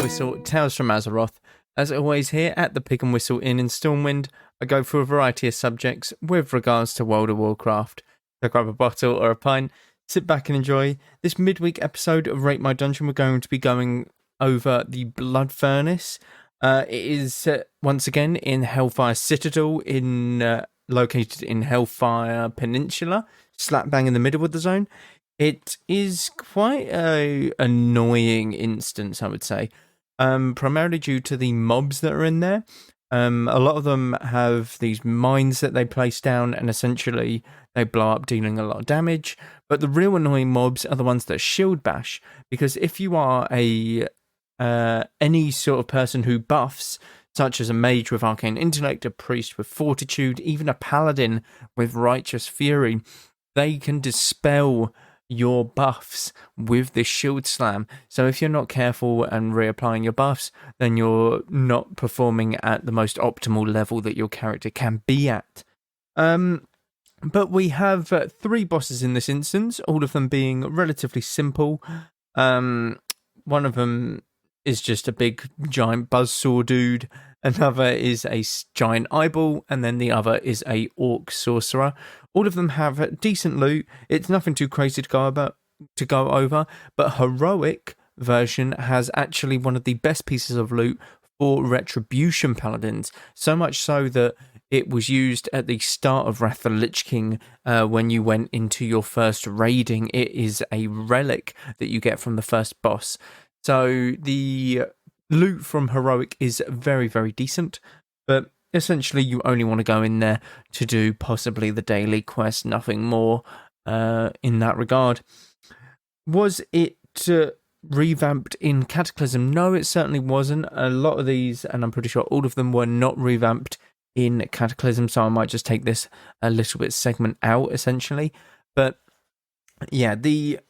Whistle, Tales from Azeroth. As always, here at the Pick and Whistle Inn in Stormwind, I go through a variety of subjects with regards to World of Warcraft. So grab a bottle or a pint, sit back and enjoy. This midweek episode of Rate My Dungeon, we're going to be going over the Blood Furnace. It is once again in Hellfire Citadel, located in Hellfire Peninsula, slap bang in the middle of the zone. It is quite a annoying instance, I would say, primarily due to the mobs that are in there. A lot of them have these mines that they place down, and essentially they blow up, dealing a lot of damage. But the real annoying mobs are the ones that shield bash, because if you are any sort of person who buffs, such as a mage with arcane intellect, a priest with fortitude, even a paladin with righteous fury, they can dispel your buffs with this shield slam. So if you're not careful and reapplying your buffs, then you're not performing at the most optimal level that your character can be at. But we have 3 bosses in this instance, all of them being relatively simple. One of them is just a big giant buzzsaw dude, another is a giant eyeball, and then the other is a orc sorcerer. All of them have decent loot. It's nothing too crazy to go over, but heroic version has actually one of the best pieces of loot for retribution paladins, so much so that it was used at the start of Wrath of the Lich King when you went into your first raiding. It is a relic that you get from the first boss. So the loot from heroic is very, very decent, but essentially you only want to go in there to do possibly the daily quest, nothing more in that regard. Was it revamped in Cataclysm? No, it certainly wasn't. A lot of these, and I'm pretty sure all of them, were not revamped in Cataclysm, so I might just take this a little bit segment out, essentially. But yeah, the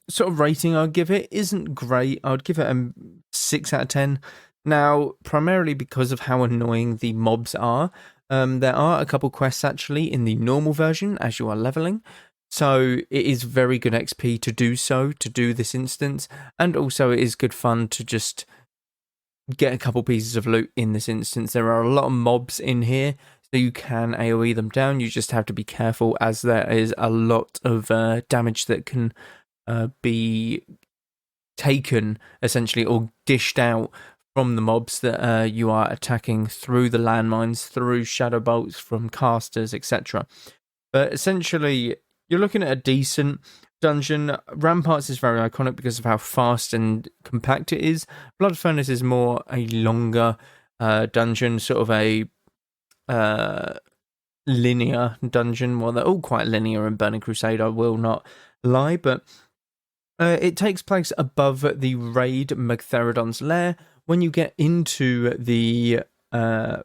sort of rating I'd give it isn't great. I would give it a 6 out of 10. Now, primarily because of how annoying the mobs are. There are a couple quests actually in the normal version as you are leveling. So it is very good XP to do this instance. And also it is good fun to just get a couple pieces of loot in this instance. There are a lot of mobs in here, so you can AoE them down. You just have to be careful, as there is a lot of damage that can be taken, essentially, or dished out from the mobs that you are attacking through the landmines, through shadow bolts from casters, etc. But essentially, you're looking at a decent dungeon. Ramparts is very iconic because of how fast and compact it is. Blood Furnace is more a longer dungeon, sort of a linear dungeon. Well, they're all quite linear in Burning Crusade, I will not lie, but it takes place above the raid Magtheridon's lair. When you get into the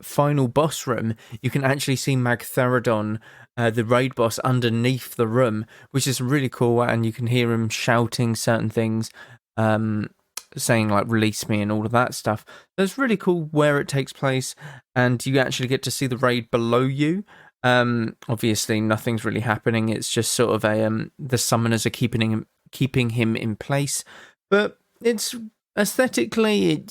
final boss room, you can actually see Magtheridon, the raid boss, underneath the room, which is really cool, and you can hear him shouting certain things, saying like "release me" and all of that stuff. So it's really cool where it takes place, and you actually get to see the raid below you. Obviously nothing's really happening, it's just sort of the summoners are keeping him in place, but it's aesthetically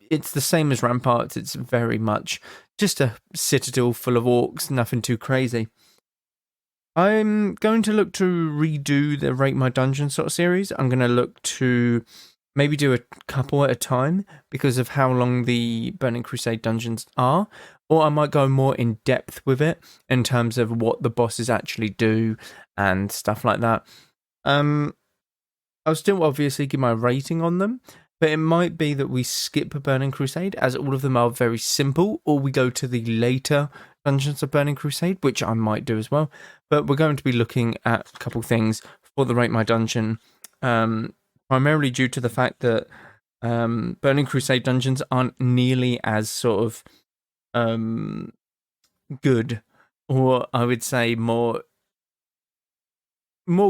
it's the same as Ramparts. It's very much just a citadel full of orcs, nothing too crazy. I'm going to look to redo the Rate My Dungeon sort of series. I'm going to look to maybe do a couple at a time because of how long the Burning Crusade dungeons are, or I might go more in depth with it in terms of what the bosses actually do and stuff like that. I'll still obviously give my rating on them, but it might be that we skip Burning Crusade, as all of them are very simple, or we go to the later dungeons of Burning Crusade, which I might do as well. But we're going to be looking at a couple things for the Rate My Dungeon, primarily due to the fact that Burning Crusade dungeons aren't nearly as sort of good, or I would say more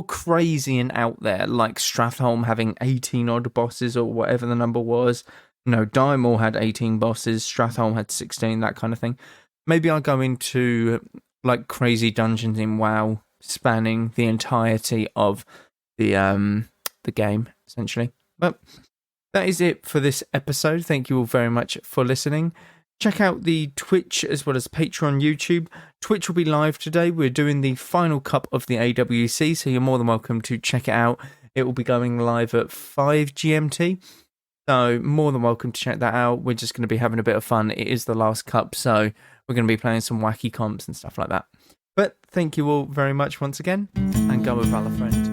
crazy and out there, like Stratholme having 18 odd bosses or whatever the number was. No, Diamore had 18 bosses, Stratholme had 16, that kind of thing. Maybe I'll go into like crazy dungeons in WoW, spanning the entirety of the game, essentially. But that is it for this episode. Thank you all very much for listening. Check out the Twitch as well as Patreon, YouTube. Twitch will be live today. We're doing the final cup of the AWC, so you're more than welcome to check it out. It will be going live at 5 GMT, so more than welcome to check that out. We're just going to be having a bit of fun. It is the last cup, so we're going to be playing some wacky comps and stuff like that. But thank you all very much once again, and go with Valor, friend.